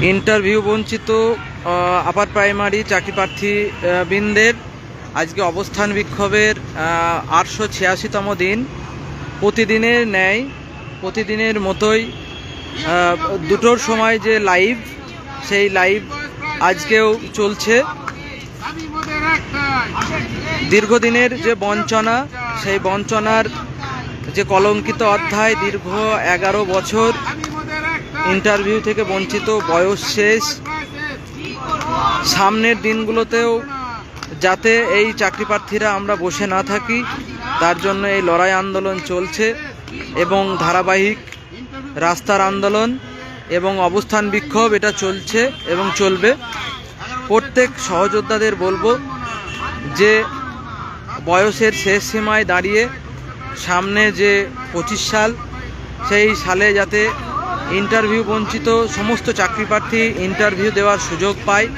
Interview বঞ্চিত upper primary চাকরি প্রার্থী বৃন্দের আজকে অবস্থান বিক্ষোভের 886তম দিন। প্রতিদিনের ন্যায় প্রতিদিনের মতোই দুটোর সময় যে লাইভ, সেই লাইভ আজকেও চলছে। দীর্ঘদিনের যে বঞ্চনা, সেই বঞ্চনার যে কলঙ্কিত অধ্যায়, দীর্ঘ 11 বছর ইন্টারভিউ থেকে বঞ্চিত, বয়স শেষ। সামনের দিনগুলোতেও যাতে এই চাকরি প্রার্থীরা আমরা বসে না থাকি, তার জন্য এই লড়াই আন্দোলন চলছে এবং ধারাবাহিক রাস্তার আন্দোলন এবং অবস্থান বিক্ষোভ এটা চলছে এবং চলবে। প্রত্যেক সহযোদ্ধাদের বলবো যে বয়সের শেষ সীমায় দাঁড়িয়ে সামনে যে 25 সাল, সেই সালে যাতে ইন্টারভিউ বঞ্চিত সমস্ত চাকরি প্রার্থী ইন্টারভিউ দেওয়ার সুযোগ পায়,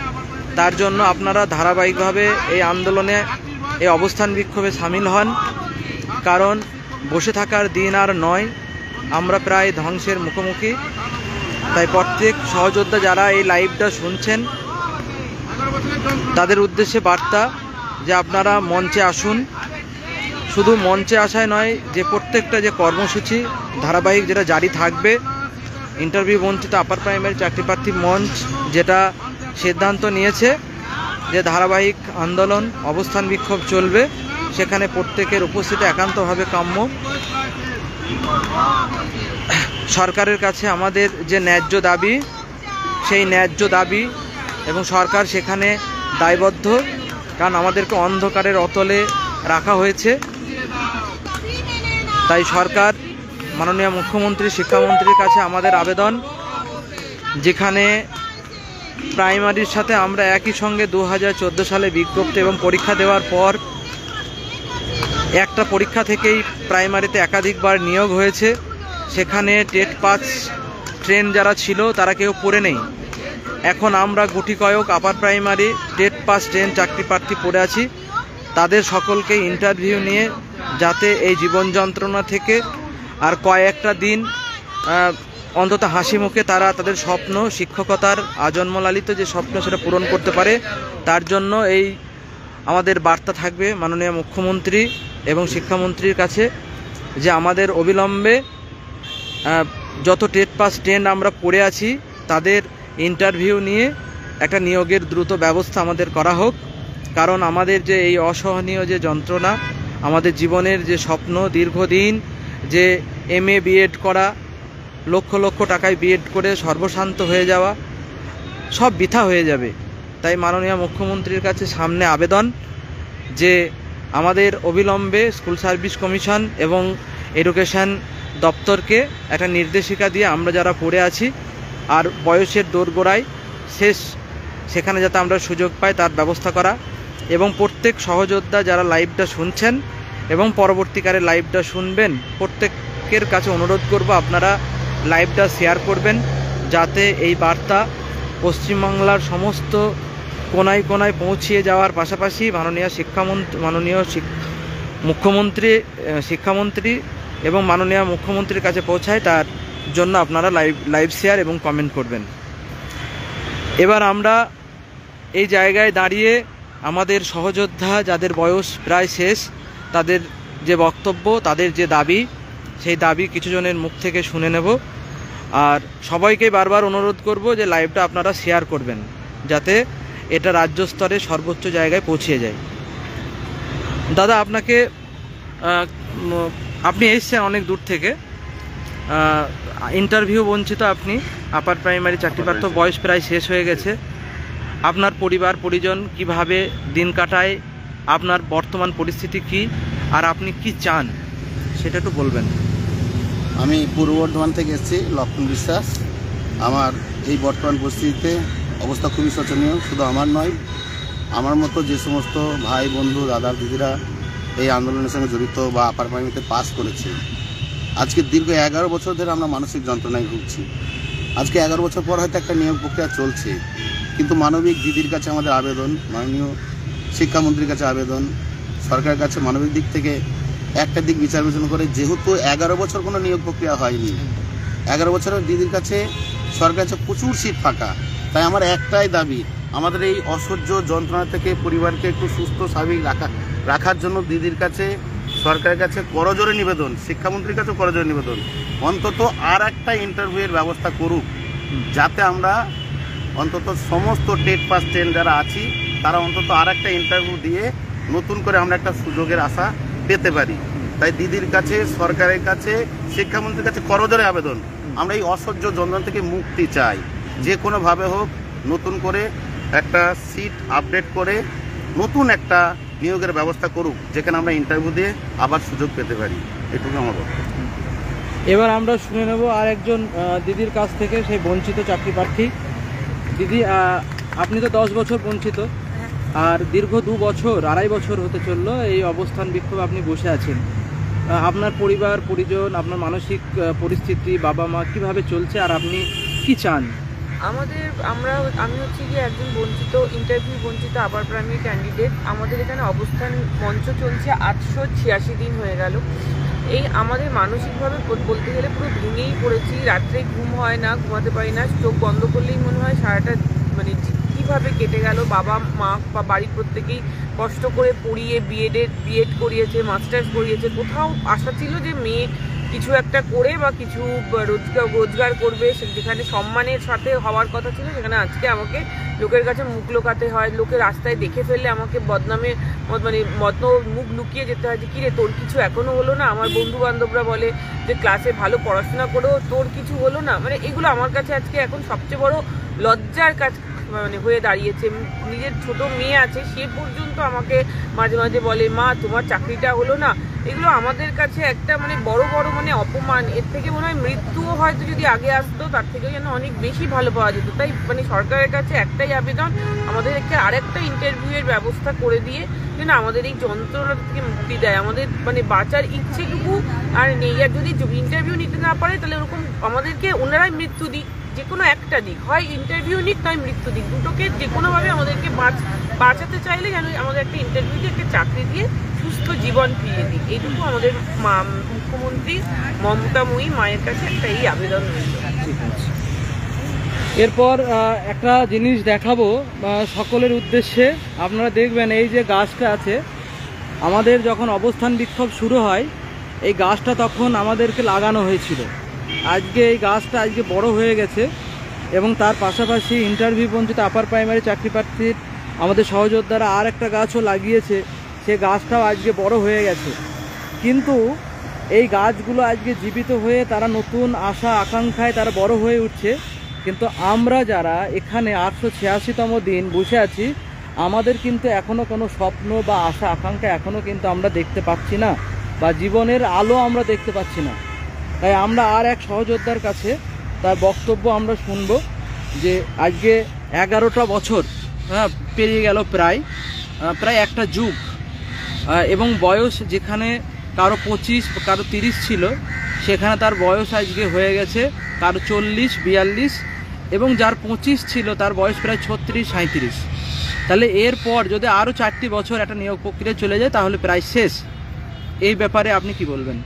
তার জন্য আপনারা ধারাবাহিকভাবে এই আন্দোলনে, এই অবস্থান বিক্ষোভে সামিল হন। কারণ বসে থাকার দিন আর নয়, আমরা প্রায় ধ্বংসের মুখোমুখি। তাই প্রত্যেক সহযোদ্ধা যারা এই লাইভটা শুনছেন, তাদের উদ্দেশ্যে বার্তা যে আপনারা মঞ্চে আসুন। শুধু মঞ্চে আসায় নয়, যে প্রত্যেকটা যে কর্মসূচি ধারাবাহিক যেটা জারি থাকবে, ইন্টারভিউ বঞ্চিত আপার প্রাইমারি চাকরি প্রার্থী মঞ্চ যেটা সিদ্ধান্ত নিয়েছে যে ধারাবাহিক আন্দোলন অবস্থান বিক্ষোভ চলবে, সেখানে প্রত্যেকের উপস্থিতি একান্তভাবে কাম্য। সরকারের কাছে আমাদের যে ন্যায্য দাবি, সেই ন্যায্য দাবি এবং সরকার সেখানে দায়বদ্ধ, কারণ আমাদেরকে অন্ধকারের অতলে রাখা হয়েছে। তাই সরকার, মাননীয় মুখ্যমন্ত্রী, শিক্ষামন্ত্রীর কাছে আমাদের আবেদন, যেখানে প্রাইমারির সাথে আমরা একই সঙ্গে 2014 সালে বিজ্ঞপ্তি এবং পরীক্ষা দেওয়ার পর একটা পরীক্ষা থেকেই প্রাইমারিতে একাধিকবার নিয়োগ হয়েছে, সেখানে টেট পাস ট্রেন যারা ছিল তারা কেউ পড়ে নেই। এখন আমরা গুটি কয়েক upper primary TET pass train চাকরি প্রার্থী পড়ে আছি। তাদের সকলকে ইন্টারভিউ নিয়ে যাতে এই জীবন যন্ত্রণা থেকে আর কয়েকটা দিন অন্তত হাসি মুখে তারা তাদের স্বপ্ন, শিক্ষকতার আজন্মলালিত যে স্বপ্ন, সেটা পূরণ করতে পারে, তার জন্য এই আমাদের বার্তা থাকবে মাননীয় মুখ্যমন্ত্রী এবং শিক্ষামন্ত্রীর কাছে, যে আমাদের অবিলম্বে যত টেট পাস ট্রেন আমরা পড়ে আছি তাদের ইন্টারভিউ নিয়ে একটা নিয়োগের দ্রুত ব্যবস্থা আমাদের করা হোক। কারণ আমাদের যে এই অসহনীয় যে যন্ত্রণা, আমাদের জীবনের যে স্বপ্ন, দীর্ঘদিন যে MA BEd করা, লক্ষ লক্ষ টাকায় BEd করে সর্বশান্ত হয়ে যাওয়া, সব বৃথা হয়ে যাবে। তাই মাননীয় মুখ্যমন্ত্রীর কাছে সামনে আবেদন যে আমাদের অবিলম্বে স্কুল সার্ভিস কমিশন এবং এডুকেশন দপ্তরকে একটা নির্দেশিকা দিয়ে আমরা যারা পড়ে আছি আর বয়সের দোরগোড়ায় শেষ, সেখানে যাতে আমরা সুযোগ পাই তার ব্যবস্থা করা। এবং প্রত্যেক সহযোদ্ধা যারা লাইভটা শুনছেন এবং পরবর্তীকালে লাইভটা শুনবেন, প্রত্যেকের কাছে অনুরোধ করব আপনারা লাইভটা শেয়ার করবেন, যাতে এই বার্তা পশ্চিমবাংলার সমস্ত কোনায় কোনায় পৌঁছিয়ে যাওয়ার পাশাপাশি মাননীয় শিক্ষামন্ত্রী এবং মাননীয় মুখ্যমন্ত্রীর কাছে পৌঁছায়। তার জন্য আপনারা লাইভ শেয়ার এবং কমেন্ট করবেন। এবার আমরা এই জায়গায় দাঁড়িয়ে আমাদের সহযোদ্ধা যাদের বয়স প্রায় শেষ, তাদের যে বক্তব্য, তাদের যে দাবি, সেই দাবি কিছুজনের মুখ থেকে শুনে নেব। আর সবাইকে বারবার অনুরোধ করব যে লাইভটা আপনারা শেয়ার করবেন, যাতে এটা রাজ্য স্তরে সর্বোচ্চ জায়গায় পৌঁছিয়ে যায়। দাদা, আপনি এসছেন অনেক দূর থেকে, ইন্টারভিউ বঞ্চিত আপনি আপার প্রাইমারি চাকরি প্রার্থী, বয়স প্রায় শেষ হয়ে গেছে। আপনার পরিবার পরিজন কিভাবে দিন কাটায়, আপনার বর্তমান পরিস্থিতি কি, আর আপনি কি চান সেটা একটু বলবেন। আমি পূর্ব বর্ধমান থেকে এসেছি, লক্ষণ বিশ্বাস। আমার এই বর্তমান পরিস্থিতিতে অবস্থা খুবই শোচনীয়। শুধু আমার নয়, আমার মতো যে সমস্ত ভাই বন্ধু দাদা দিদিরা এই আন্দোলনের সঙ্গে জড়িত বা আপার প্রাইমারিতে পাস করেছে, আজকে দীর্ঘ 11 বছর ধরে আমরা মানসিক যন্ত্রণায় ভুগছি। আজকে 11 বছর পর হয়তো একটা নিয়োগ প্রক্রিয়া চলছে, কিন্তু মানবিক দিদির কাছে আমাদের আবেদন, মাননীয় শিক্ষামন্ত্রীর কাছে আবেদন, সরকারের কাছে মানবিক দিক থেকে একটা দিক বিচার বিবেচনা করে, যেহেতু 11 বছর কোনো নিয়োগ প্রক্রিয়া হয়নি, 11 বছরের দিদির কাছে সরকারের কাছে প্রচুর সিট ফাঁকা, তাই আমার একটাই দাবি, আমাদের এই অসহ্য যন্ত্রণা থেকে পরিবারকে একটু সুস্থ স্বাভাবিক রাখার জন্য দিদির কাছে, সরকারের কাছে করজোরে নিবেদন, শিক্ষামন্ত্রীর কাছে করজোরে নিবেদন, অন্তত আর একটা ইন্টারভিউয়ের ব্যবস্থা করুক, যাতে আমরা অন্তত সমস্ত টেট পাস 10 যারা আছি তারা অন্তত আর একটা ইন্টারভিউ দিয়ে নতুন করে আমরা একটা সুযোগের আশা পেতে পারি। তাই দিদির কাছে, সরকারের কাছে, শিক্ষামন্ত্রীর কাছে করজোরে আবেদন, আমরা এই অসহ্য যন্ত্রণা থেকে মুক্তি চাই। যে কোনোভাবে হোক নতুন করে একটা সিট আপডেট করে নতুন একটা নিয়োগের ব্যবস্থা করুক, যেখানে আমরা ইন্টারভিউ দিয়ে আবার সুযোগ পেতে পারি। এটুকু আমার বক্তব্য। এবার আমরা শুনে নেব আর একজন দিদির কাছ থেকে, সেই বঞ্চিত চাকরি প্রার্থী। দিদি, আপনি তো 10 বছর বঞ্চিত, আর দীর্ঘ 2 বছর, 2.5 বছর হতে চললো এই অবস্থান বিক্ষোভ আপনি বসে আছেন। আপনার পরিবার পরিজন, আপনার মানসিক পরিস্থিতি, বাবা মা কিভাবে চলছে, আর আপনি কি চান? আমি হচ্ছে গিয়ে একজন বঞ্চিত, ইন্টারভিউ বঞ্চিত আপার প্রাইমারি ক্যান্ডিডেট। আমাদের এখানে অবস্থান মঞ্চ চলছে 886 দিন হয়ে গেল। এই আমাদের মানসিকভাবে বলতে গেলে পুরো ভেঙেই পড়েছি। রাত্রে ঘুম হয় না, ঘুমাতে পারি না, চোখ বন্ধ করলেই মনে হয় সারাটা মানে কীভাবে কেটে গেল। বাবা মা বা বাড়ির প্রত্যেকেই কষ্ট করে পড়িয়ে বিএড করিয়েছে, মাস্টার্স করিয়েছে। কোথাও আশা ছিল যে মেয়ে কিছু একটা করে বা কিছু রোজগার করবে, যেখানে সম্মানের সাথে হওয়ার কথা ছিল, সেখানে আজকে আমাকে লোকের কাছে মুখ লুকাতে হয়। লোকে রাস্তায় দেখে ফেললে আমাকে বদনামে মুখ লুকিয়ে যেতে হয় যে কিরে তোর কিছু এখনো হলো না। আমার বন্ধু বান্ধবরা বলে যে ক্লাসে ভালো পড়াশোনা করেও তোর কিছু হলো না। মানে এগুলো আমার কাছে আজকে এখন সবচেয়ে বড় লজ্জার কাজ হয়ে দাঁড়িয়েছে। নিজের ছোট মেয়ে আছে, সে পর্যন্ত আমাকে মাঝে মাঝে বলে মা তোমার চাকরিটা হলো না। এগুলো আমাদের কাছে একটা বড় অপমান। এর থেকে মনে হয় মৃত্যুও হয়তো যদি আগে আসতো তার থেকেও যেন অনেক বেশি ভালো পাওয়া যেত। তাই সরকারের কাছে একটাই আবেদন, আমাদেরকে আরেকটা ইন্টারভিউয়ের ব্যবস্থা করে দিয়ে যেন আমাদের এই যন্ত্রণা থেকে মুক্তি দেয়। আমাদের বাঁচার ইচ্ছেটুকু আর নেই। আর যদি ইন্টারভিউ নিতে না পারে তাহলে ওরকম আমাদেরকে ওনারাই মৃত্যু দিক, যে কোনো একটা দিক, হয় ইন্টারভিউ নিক নয় মৃত্যু দিক, দুটোকে যে কোনোভাবে আমাদেরকে বাঁচাতে চাইলে যেন আমাদের একটা ইন্টারভিউ দিয়ে একটা চাকরি দিয়ে সুস্থ জীবন ফিরিয়ে দিক। এইটুকু আমাদের মুখ্যমন্ত্রী মমতাময়ী মায়ের কাছে একটা এই আবেদন রইল। এরপর একটা জিনিস দেখাবো সকলের উদ্দেশ্যে। আপনারা দেখবেন এই যে গাছটা আছে, আমাদের যখন অবস্থান বিক্ষোভ শুরু হয় এই গাছটা তখন আমাদেরকে লাগানো হয়েছিল। আজকে এই গাছটা আজকে বড় হয়ে গেছে, এবং তার পাশাপাশি ইন্টারভিউ বঞ্চিত আপার প্রাইমারি চাকরি প্রার্থীর আমাদের সহযোদ্ধারা আর একটা গাছও লাগিয়েছে, সে গাছটাও আজকে বড় হয়ে গেছে। কিন্তু এই গাছগুলো আজকে জীবিত হয়ে তারা নতুন আশা আকাঙ্ক্ষায় তারা বড় হয়ে উঠছে। কিন্তু আমরা যারা এখানে 886তম দিন বসে আছি, আমাদের কিন্তু এখনও কোনো স্বপ্ন বা আশা আকাঙ্ক্ষা এখনও কিন্তু আমরা দেখতে পাচ্ছি না, বা জীবনের আলো আমরা দেখতে পাচ্ছি না। তাই আমরা আর এক সহযোদ্ধার কাছে তার বক্তব্য আমরা শুনব যে আজকে 11টা বছর পেরিয়ে গেল, প্রায় একটা যুগ, এবং বয়স যেখানে কারো 25 কারো 30 ছিল, সেখানে তার বয়স আজকে হয়ে গেছে কারো 40 42, এবং যার 25 ছিল তার বয়স প্রায় 36 37। তাহলে এরপর যদি আরও 4টি বছর একটা নিয়োগ প্রক্রিয়া চলে যায় তাহলে প্রায় শেষ। এই ব্যাপারে আপনি কি বলবেন?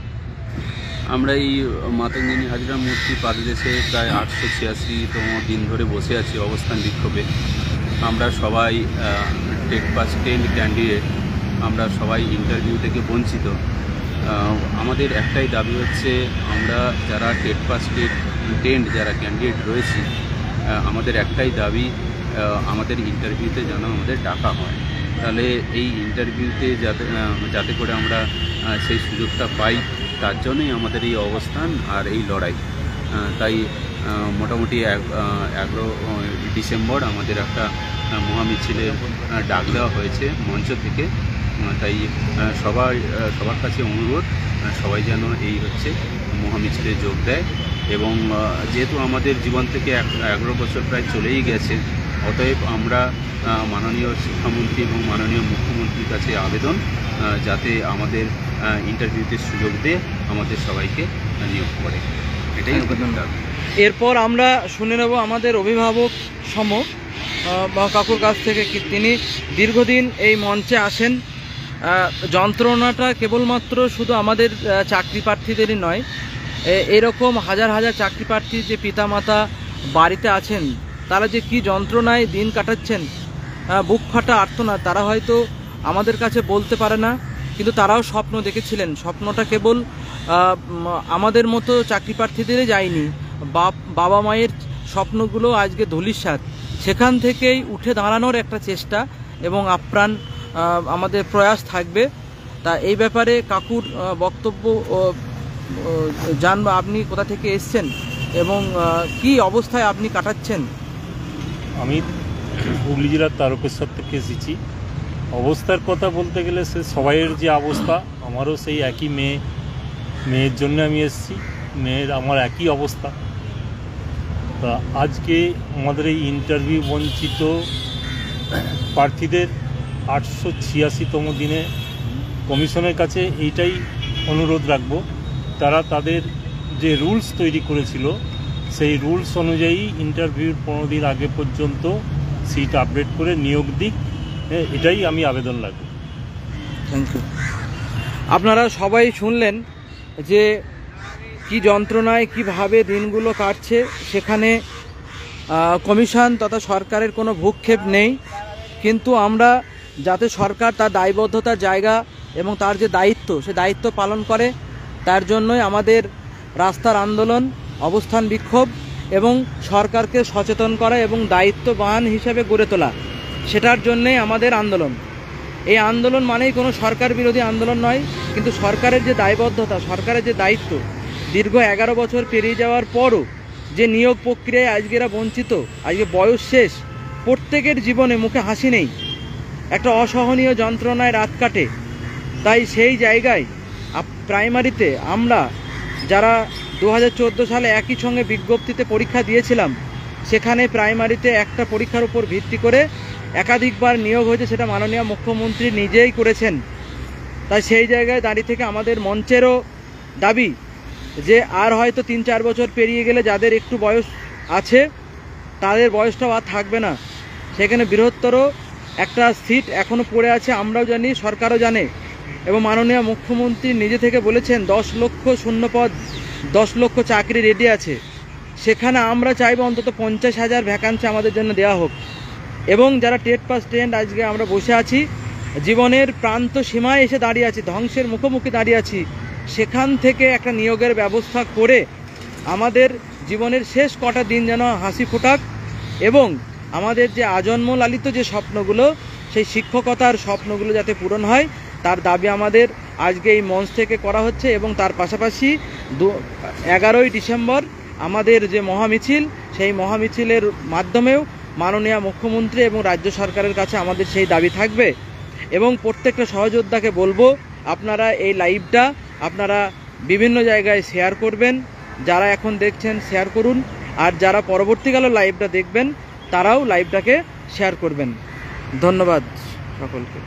আমরা এই মাতঙ্গিনী হাজরা মূর্তি পাদদেশে প্রায় 886তম দিন ধরে বসে আছি অবস্থান বিক্ষোভে। আমরা সবাই টেট পাস 10 ক্যান্ডিডেট, আমরা সবাই ইন্টারভিউ থেকে বঞ্চিত। আমাদের একটাই দাবি হচ্ছে, আমরা যারা টেট পাস 10 যারা ক্যান্ডিডেট রয়েছি, আমাদের একটাই দাবি, আমাদের ইন্টারভিউতে যেন আমাদের ডাকা হয়। তাহলে এই ইন্টারভিউতে যাতে করে আমরা সেই সুযোগটা পাই, তার জন্যই আমাদের এই অবস্থান আর এই লড়াই। তাই মোটামুটি 11 ডিসেম্বর আমাদের একটা মহামিছিলে ডাক দেওয়া হয়েছে মঞ্চ থেকে। তাই সবার কাছে অনুরোধ, সবাই যেন এই মহামিছিলে যোগ দেয়। এবং যেহেতু আমাদের জীবন থেকে 11 বছর প্রায় চলেই গেছে, অতএব আমরা মাননীয় শিক্ষামন্ত্রী এবং মাননীয় মুখ্যমন্ত্রীর কাছে আবেদন, যাতে আমাদের ইন্টারভিউতে সুযোগ দিয়ে আমাদের সবাইকে নিয়োগ করে, এটাই আবেদন। এরপর আমরা শুনে নেব আমাদের অভিভাবক কাকুর কাছ থেকে। তিনি দীর্ঘদিন এই মঞ্চে আসেন। যন্ত্রণাটা কেবলমাত্র শুধু আমাদের চাকরি প্রার্থীদেরই নয়, এরকম হাজার হাজার চাকরি প্রার্থী যে পিতামাতা বাড়িতে আছেন, তারা যে কি যন্ত্রণায় দিন কাটাচ্ছেন, বুক ফাটা আর্তনাদ, তারা হয়তো আমাদের কাছে বলতে পারে না, কিন্তু তারাও স্বপ্ন দেখেছিলেন। স্বপ্নটা কেবল আমাদের মতো চাকরি প্রার্থীদেরই যায়নি, বাবা মায়ের স্বপ্নগুলো আজকে ধূলিসাৎ। সেখান থেকেই উঠে দাঁড়ানোর একটা চেষ্টা এবং আপ্রাণ আমাদের প্রয়াস থাকবে। তা এই ব্যাপারে কাকুর বক্তব্য জানবো, আপনি কোথা থেকে এসছেন এবং কি অবস্থায় আপনি কাটাচ্ছেন? আমি হুগলি জেলার তারকেশ্বর থেকে এসেছি। অবস্থার কথা বলতে গেলে সে সবাইয়ের যে অবস্থা, আমারও সেই একই মেয়ের জন্য আমি এসেছি, আমার একই অবস্থা। তা আজকে আমাদের এই ইন্টারভিউ বঞ্চিত প্রার্থীদের 886তম দিনে কমিশনের কাছে এইটাই অনুরোধ রাখব, তারা তাদের যে রুলস তৈরি করেছিল সেই রুলস অনুযায়ী ইন্টারভিউর 15 দিন আগে পর্যন্ত সিট আপডেট করে নিয়োগ দিক, এটাই আমি আবেদন রাখব। Thank you. আপনারা সবাই শুনলেন যে কি যন্ত্রণায় কিভাবে দিনগুলো কাটছে। সেখানে কমিশন তথা সরকারের কোনো ভূক্ষেপ নেই, কিন্তু আমরা যাতে সরকার তার দায়বদ্ধতার জায়গা এবং তার যে দায়িত্ব, সে দায়িত্ব পালন করে, তার জন্যই আমাদের রাস্তার আন্দোলন, অবস্থান বিক্ষোভ এবং সরকারকে সচেতন করা এবং দায়িত্ববান হিসেবে গড়ে তোলা, সেটার জন্যই আমাদের আন্দোলন। এই আন্দোলন মানেই কোনো সরকার বিরোধী আন্দোলন নয়, কিন্তু সরকারের যে দায়বদ্ধতা, সরকারের যে দায়িত্ব, দীর্ঘ 11 বছর পেরিয়ে যাওয়ার পরও যে নিয়োগ প্রক্রিয়ায় আজকে এরা বঞ্চিত, আজকে বয়স শেষ, প্রত্যেকের জীবনে মুখে হাসি নেই, একটা অসহনীয় যন্ত্রণায় রাত কাটে। তাই সেই জায়গায় প্রাইমারিতে আমরা যারা 2014 সালে একই সঙ্গে বিজ্ঞপ্তিতে পরীক্ষা দিয়েছিলাম, সেখানে প্রাইমারিতে একটা পরীক্ষার উপর ভিত্তি করে একাধিকবার নিয়োগ হয়েছে, সেটা মাননীয় মুখ্যমন্ত্রী নিজেই করেছেন। তাই সেই জায়গায় দাঁড়িয়ে থেকে আমাদের মঞ্চেরও দাবি যে আর হয়তো 3-4 বছর পেরিয়ে গেলে যাদের একটু বয়স আছে তাদের বয়সটাও আর থাকবে না। সেখানে বৃহত্তর একটা সিট এখনও পড়ে আছে, আমরাও জানি, সরকারও জানে, এবং মাননীয় মুখ্যমন্ত্রী নিজে থেকে বলেছেন 10 লক্ষ শূন্যপদ, 10 লক্ষ চাকরি রেডি আছে। সেখানে আমরা চাইব অন্তত 50,000 ভ্যাকান্সি আমাদের জন্য দেওয়া হোক। এবং যারা টেট পাস ট্রেন্ড আজকে আমরা বসে আছি, জীবনের প্রান্ত সীমায় এসে দাঁড়িয়ে আছি, ধ্বংসের মুখোমুখি দাঁড়িয়ে আছি, সেখান থেকে একটা নিয়োগের ব্যবস্থা করে আমাদের জীবনের শেষ কটা দিন যেন হাসি ফোটাক এবং আমাদের যে আজন্ম লালিত যে স্বপ্নগুলো, সেই শিক্ষকতার স্বপ্নগুলো যাতে পূরণ হয়, তার দাবি আমাদের আজকে এই মঞ্চ থেকে করা হচ্ছে। এবং তার পাশাপাশি 11ই ডিসেম্বর আমাদের যে মহামিছিল, সেই মহামিছিলের মাধ্যমেও মাননীয় মুখ্যমন্ত্রী এবং রাজ্য সরকারের কাছে আমাদের সেই দাবি থাকবে। এবং প্রত্যেকটা সহযোদ্ধাকে বলবো, আপনারা এই লাইভটা আপনারা বিভিন্ন জায়গায় শেয়ার করবেন। যারা এখন দেখছেন শেয়ার করুন, আর যারা পরবর্তীকালে লাইভটা দেখবেন তারাও লাইভটাকে শেয়ার করবেন। ধন্যবাদ সকলকে।